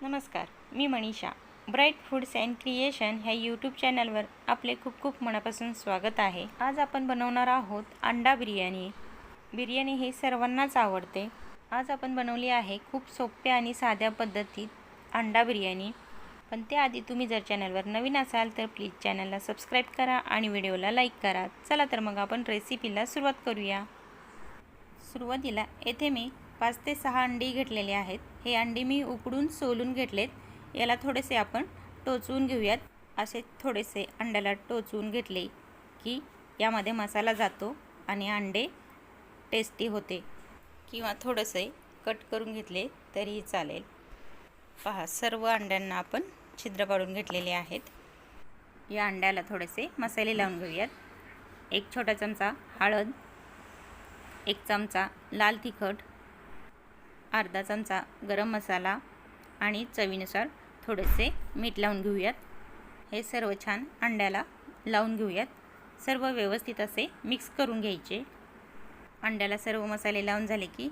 नमस्कार, मी Manisha. Bright foods and creation ह्या यूट्यूब चॅनलवर आपले खूप खूप मनापासून स्वागत आहे. आज आपण बनवणार आहोत अंडा बिर्याणी. बिर्याणी हे सर्वांनाच आवडते. आज आपण बनवली आहे खूप सोप्या आणि साध्या पद्धतीत अंडा बिर्याणी. पण त्याआधी तुम्ही जर चॅनलवर नवीन असाल तर प्लीज चॅनलला सबस्क्राईब करा आणि व्हिडिओला लाईक करा. चला तर मग आपण रेसिपीला सुरुवात करूया. सुरुवातीला येथे मी 5 ते 6 अंडी घेतलेले आहेत. हे अंडी मी उकडून सोलून घेतलेत. याला थोडेसे आपण टोचवून घेऊयात. असे थोडेसे अंड्याला टोचवून घेतले की यामध्ये मसाला जातो आणि अंडे टेस्टी होते. किंवा थोडेसे कट करून घेतले तरीही चालेल. पहा, सर्व अंड्यांना आपण छिद्र पाडून घेतलेले आहेत. या अंड्याला थोडेसे मसाले लावून घेऊयात. 1 छोटा चमचा हळद, 1 चमचा लाल तिखट, अर्धा चमचा गरम मसाला आणि चवीनुसार थोडेसे मीठ लावून घेऊयात. हे सर्व छान अंड्याला लावून घेऊयात. सर्व व्यवस्थित असे मिक्स करून घ्यायचे. अंड्याला सर्व मसाले लावून झाले की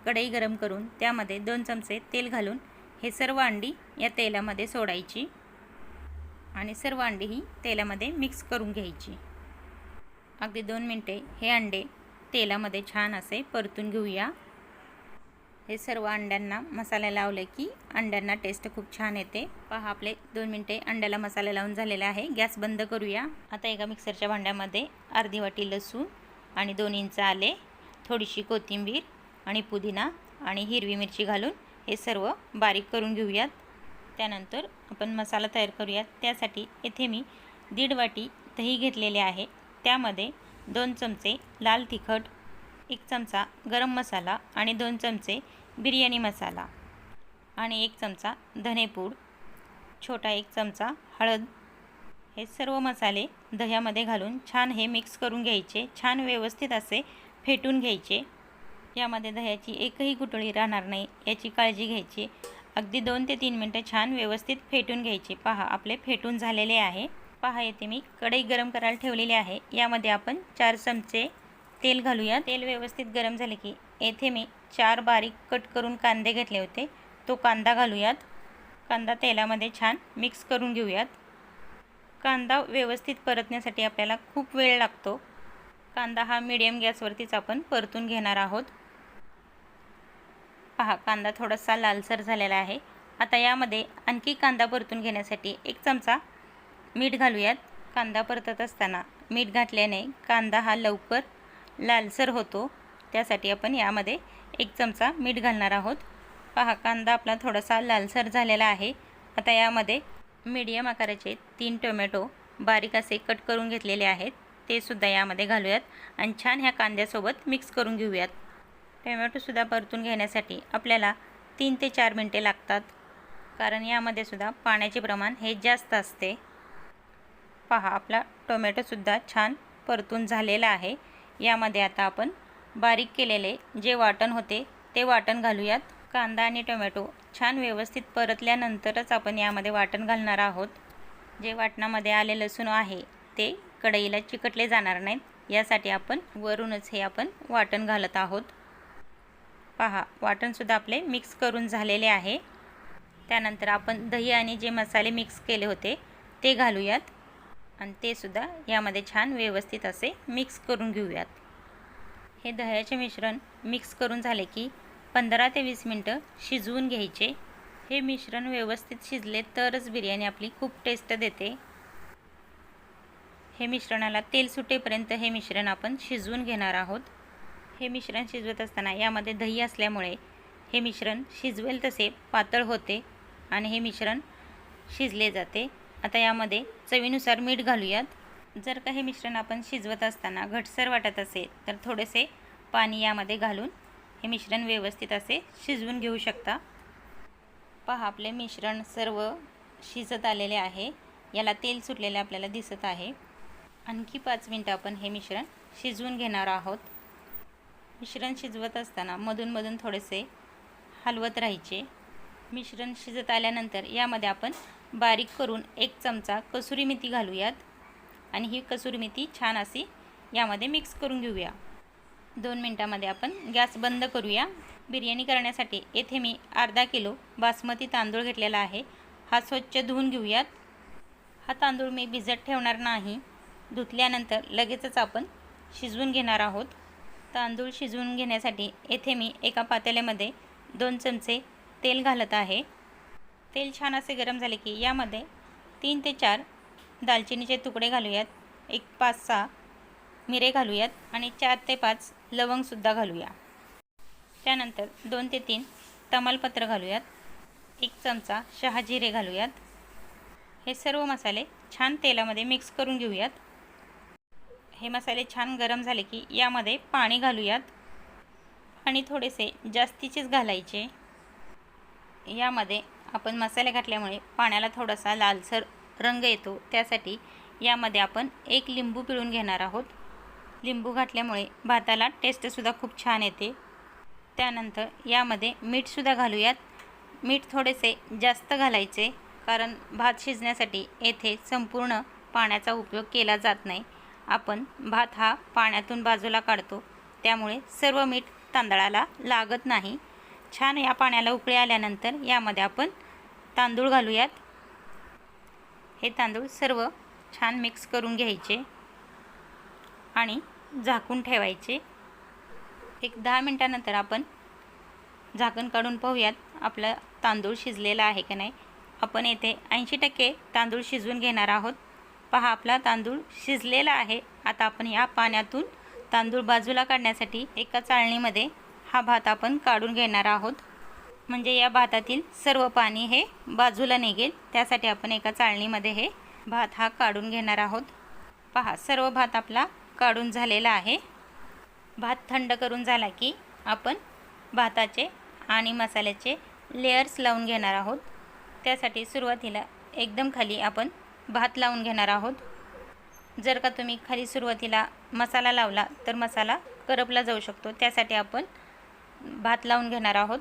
कढई गरम करून त्यामध्ये 2 चमचे तेल घालून हे सर्व अंडी या तेलामध्ये सोडायची आणि सर्व अंडी ही तेलामध्ये मिक्स करून घ्यायची. अगदी 2 मिनिटे हे अंडे तेलामध्ये छान असे परतून घेऊया. हे सर्व अंड्यांना मसाला लावले की अंड्यांना टेस्ट खूप छान येते. पहा, आपले 2 मिनिटे अंड्याला मसाला लावून झालेला आहे. गॅस बंद करूया. आता एका मिक्सरच्या भांड्यामध्ये अर्धी वाटी लसूण आणि 2 इंच आले, थोडीशी कोथिंबीर आणि पुदिना आणि हिरवी मिरची घालून हे सर्व बारीक करून घेऊयात. त्यानंतर आपण मसाला तयार करूयात. त्यासाठी येथे मी 1.5 वाटी दही घेतलेले आहे. त्यामध्ये 2 चमचे लाल तिखट, 1 चमचा गरम मसाला आणि 2 चमचे बिर्याणी मसाला आणि 1 चमचा धनेपूड, छोटा 1 चमचा हळद, हे सर्व मसाले दह्यामध्ये घालून छान हे मिक्स करून घ्यायचे. छान व्यवस्थित असे फेटून घ्यायचे. यामध्ये दह्याची एकही गुठळी राहणार नाही याची काळजी घ्यायची. अगदी 2 ते 3 मिनटं छान व्यवस्थित फेटून घ्यायचे. पहा, आपले फेटून झालेले आहे. पहा, येथे मी कढई गरम करायला ठेवलेली आहे. यामध्ये आपण 4 चमचे तेल घालूया. तेल व्यवस्थित गरम झाले की येथे मी 4 बारीक कट करून कांदे घेतले होते. तो कांदा घालूयात. कांदा तेलामध्ये छान मिक्स करून घेऊयात. कांदा व्यवस्थित परतण्यासाठी आपल्याला खूप वेळ लागतो. कांदा हा मीडियम गॅसवरतीच आपण परतून घेणार आहोत. पहा, कांदा थोडासा लालसर झालेला आहे. आता यामध्ये आणखी कांदा परतून घेण्यासाठी 1 चमचा मीठ घालूयात. कांदा परतत असताना मीठ घातल्याने कांदा हा लवकर लालसर होतो. त्यासाठी आपण यामध्ये 1 चमचा मीठ घालणार आहोत. पहा, कांदा आपला थोडासा लालसर झालेला आहे. आता यामध्ये मीडियम आकाराचे 3 टोमॅटो बारीक असे कट करून घेतलेले आहेत. ते सुद्धा यामध्ये घालूयात आणि छान ह्या कांद्यासोबत मिक्स करून घेऊयात. टोमॅटोसुद्धा परतून घेण्यासाठी आपल्याला 3 ते 4 मिनटे लागतात, कारण यामध्ये सुद्धा पाण्याचे प्रमाण हे जास्त असते. पहा, आपला टोमॅटोसुद्धा छान परतून झालेला आहे. यामध्ये आता आपण बारीक केलेले जे वाटण होते ते वाटण घालूयात. कांदा आणि टोमॅटो छान व्यवस्थित परतल्यानंतरच आपण यामध्ये वाटण घालणार आहोत. जे वाटणामध्ये आले लसूण आहे ते कढईला चिकटले जाणार नाहीत, यासाठी आपण वरूनच हे आपण वाटण घालत आहोत. पहा, वाटणसुद्धा आपले मिक्स करून झालेले आहे. त्यानंतर आपण दही आणि जे मसाले मिक्स केले होते ते घालूयात आणि ते सुद्धा यामध्ये छान व्यवस्थित असे मिक्स करून घेऊयात. हे दह्याचे मिश्रण मिक्स करून झाले की 15 ते 20 मिनटं शिजवून घ्यायचे. हे मिश्रण व्यवस्थित शिजले तरच बिर्याणी आपली खूप टेस्ट देते. हे मिश्रणाला तेल सुटेपर्यंत हे मिश्रण आपण शिजवून घेणार आहोत. हे मिश्रण शिजवत असताना यामध्ये दही असल्यामुळे हे मिश्रण शिजवेल तसे पातळ होते आणि हे मिश्रण शिजले जाते. आता यामध्ये चवीनुसार मीठ घालूयात. जर का हे मिश्रण आपण शिजवत असताना घटसर वाटत असेल तर थोडेसे पाणी यामध्ये घालून हे मिश्रण व्यवस्थित असे शिजवून घेऊ शकता. पहा, आपले मिश्रण सर्व शिजत आलेले आहे. याला तेल सुटलेले आपल्याला दिसत आहे. आणखी 5 मिनटं आपण हे मिश्रण शिजवून घेणार आहोत. मिश्रण शिजवत असताना मधून थोडेसे हलवत राहायचे. मिश्रण शिजत आल्यानंतर यामध्ये आपण बारीक करून 1 चमचा कसुरी मेथी घालूयात आणि ही कसुरी मेथी छान अशी यामध्ये मिक्स करून घेऊया. 2 मिनिटांमध्ये आपण गॅस बंद करूया। बिर्याणी करण्यासाठी येथे मी अर्धा किलो बासमती तांदूळ घेतलेला आहे। हा स्वच्छ धुवून घेऊयात। हा तांदूळ मी भिजत ठेवणार नाही, धुतल्यानंतर लगेचच आपण शिजवून घेणार आहोत। तांदूळ शिजवून घेण्यासाठी येथे मी एका पातेल्यामध्ये 2 चमचे तेल घालत आहे। तेल छान असे गरम झाले की यामध्ये 3 ते 4 दालचिनीचे तुकडे घालूयात, 5-6 मिरे घालूयात आणि 4 ते 5 लवंगसुद्धा घालूया। त्यानंतर 2 ते 3 तमालपत्र घालूयात, 1 चमचा शहाजिरे घालूयात। हे सर्व मसाले छान तेलामध्ये मिक्स करून घेऊयात। हे मसाले छान गरम झाले की यामध्ये पाणी घालूयात आणि थोडेसे जास्तीचेच घालायचे। यामध्ये आपण मसाले घातल्यामुळे पाण्याला थोडासा लालसर रंग येतो, त्यासाठी यामध्ये आपण 1 लिंबू पिळून घेणार आहोत। लिंबू घातल्यामुळे भाताला टेस्टसुद्धा खूप छान येते। त्यानंतर यामध्ये मीठसुद्धा घालूयात। मीठ थोडेसे जास्त घालायचे, कारण भात शिजण्यासाठी येथे संपूर्ण पाण्याचा उपयोग केला जात नाही। आपण भात हा पाण्यातून बाजूला काढतो, त्यामुळे सर्व मीठ तांदळाला लागत नाही। छान या पाण्याला उकळी आल्यानंतर यामध्ये आपण तांदूळ घालूयात। हे तांदूळ सर्व छान मिक्स करून घ्यायचे आणि झाकून ठेवायचे। एक 10 मिनिटांनंतर आपण झाकण काढून पाहूयात आपला तांदूळ शिजलेला आहे की नाही। आपण येथे 80% तांदूळ शिजवून घेणार आहोत। पहा, आपला तांदूळ शिजलेला आहे। आता आपण या पाण्यातून तांदूळ बाजूला काढण्यासाठी एका चाळणीमध्ये हा भात आपण काढून घेणार आहोत, म्हणजे या भातातील सर्व पाणी हे बाजूला निघेल। त्यासाठी आपण एका चाळणीमध्ये हे भात हा काढून घेणार आहोत। पहा, सर्व भात आपला काढून झालेला आहे। भात थंड करून झाला की आपण भाताचे आणि मसाल्याचे लेयर्स लावून घेणार आहोत। त्यासाठी सुरुवातीला एकदम खाली आपण भात लावून घेणार आहोत। जर का तुम्ही खाली सुरुवातीला मसाला लावला तर मसाला करपला जाऊ शकतो, त्यासाठी आपण भात लावून घेणार आहोत।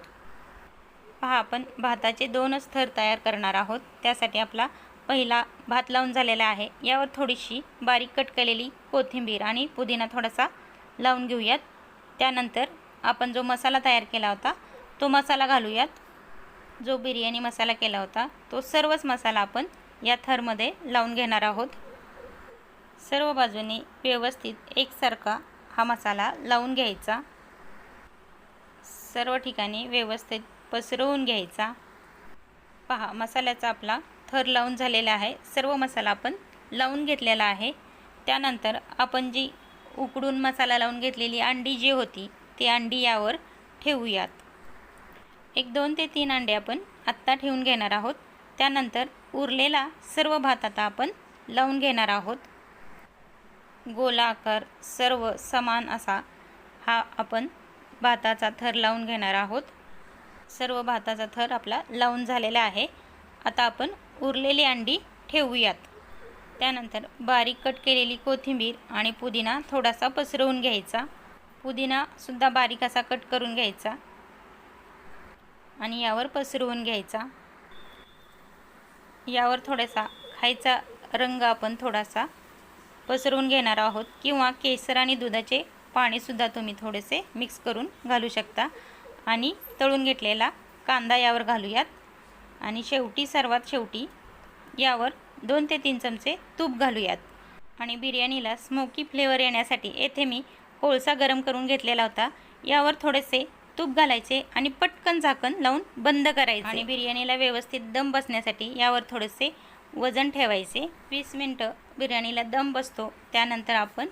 पहा, आपण भाताचे 2 थर तयार करणार आहोत। त्यासाठी आपला पहिला भात लावून झालेला आहे। यावर थोडीशी बारीक कट केलेली कोथिंबीर आणि पुदिना थोडासा लावून घेऊयात। त्यानंतर आपण जो मसाला तयार केला होता तो मसाला घालूयात। जो बिर्याणी मसाला केला होता तो सर्वच मसाला आपण या थरमध्ये लावून घेणार आहोत। सर्व बाजूंनी व्यवस्थित एकसारखा हा मसाला लावून घ्यायचा। सर्व ठिकाणी व्यवस्थित पसरवून घ्यायचा। पहा, मसाल्याचा आपला थर लावून झालेला आहे। सर्व मसाला आपण लावून घेतलेला आहे। त्यानंतर आपण जी उकडून मसाला लावून घेतलेली अंडी जी होती ती अंडी यावर ठेवूयात। एक 2 ते 3 अंडे आपण आत्ता ठेवून घेणार आहोत। त्यानंतर उरलेला सर्व भात आता आपण लावून घेणार आहोत। गोलाकार सर्व समान असा हा आपण भाताचा थर लावून घेणार आहोत। सर्व भाताचा थर आपला लावून झालेला आहे। आता आपण उरलेली अंडी ठेवूयात। त्यानंतर बारीक कट केलेली कोथिंबीर आणि पुदिना थोडासा पसरवून घ्यायचा। पुदिनासुद्धा बारीक असा कट करून घ्यायचा आणि यावर पसरवून घ्यायचा। यावर थोडासा खायचा रंग आपण थोडासा पसरवून घेणार आहोत, किंवा केसर आणि दुधाचे पाणीसुद्धा तुम्ही थोडेसे मिक्स करून घालू शकता। आणि तळून घेतलेला कांदा यावर घालूयात आणि सर्वात शेवटी यावर 2 ते 3 चमचे तूप घालूयात। आणि बिर्याणीला स्मोकी फ्लेवर येण्यासाठी येथे मी कोळसा गरम करून घेतलेला होता। यावर थोडेसे तूप घालायचे आणि पटकन झाकण लावून बंद करायचे आणि बिर्याणीला व्यवस्थित दम बसण्यासाठी यावर थोडेसे वजन ठेवायचे। 20 मिनिटं बिर्याणीला दम बसतो। त्यानंतर आपण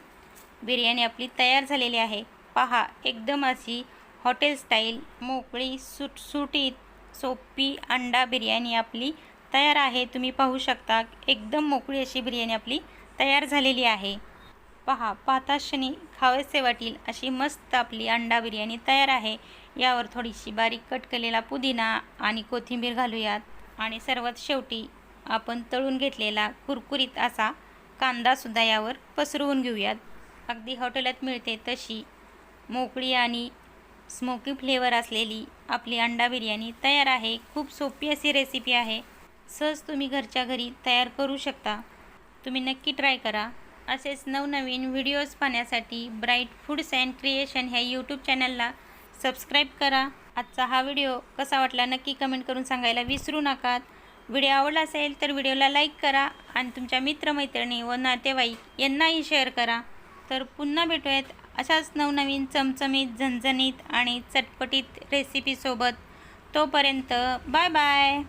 बिर्याणी आपली तयार झालेली आहे। पहा, एकदम अशी हॉटेल स्टाईल मोकळी सुटसुटीत सोपी अंडा बिर्याणी आपली तयार आहे। तुम्ही पाहू शकता, एकदम मोकळी अशी बिर्याणी आपली तयार झालेली आहे। पहा, पाहताच क्षणी खावेसे वाटेल अशी मस्त आपली अंडा बिर्याणी तयार आहे। यावर थोडीशी बारीक कट केलेला पुदिना आणि कोथिंबीर घालूयात आणि सर्वात शेवटी आपण तळून घेतलेला कुरकुरीत असा कांदासुद्धा यावर पसरवून घेऊयात। अगदी हॉटेलात मिळते तशी मोकळी आणि स्मोकी फ्लेवर असलेली आपली अंडा बिर्याणी तयार आहे। खूप सोपी अशी रेसिपी आहे। सहज तुम्ही घरच्या घरी तयार करू शकता। तुम्ही नक्की ट्राय करा। असेच नवनवीन व्हिडिओज पाहण्यासाठी ब्राईट फूड्स अँड क्रिएशन ह्या यूट्यूब चॅनलला सबस्क्राईब करा. आजचा हा व्हिडिओ कसा वाटला नक्की कमेंट करून सांगायला विसरू नका. व्हिडिओ आवडला असेल तर व्हिडिओला लाईक करा आणि तुमच्या मित्रमैत्रिणी व नातेवाईक यांनाही शेअर करा. तर पुन्हा भेटूयात अशाच नवनवीन चमचमीत, झणझणीत आणि चटपटीत रेसिपीसोबत. तोपर्यंत बाय बाय.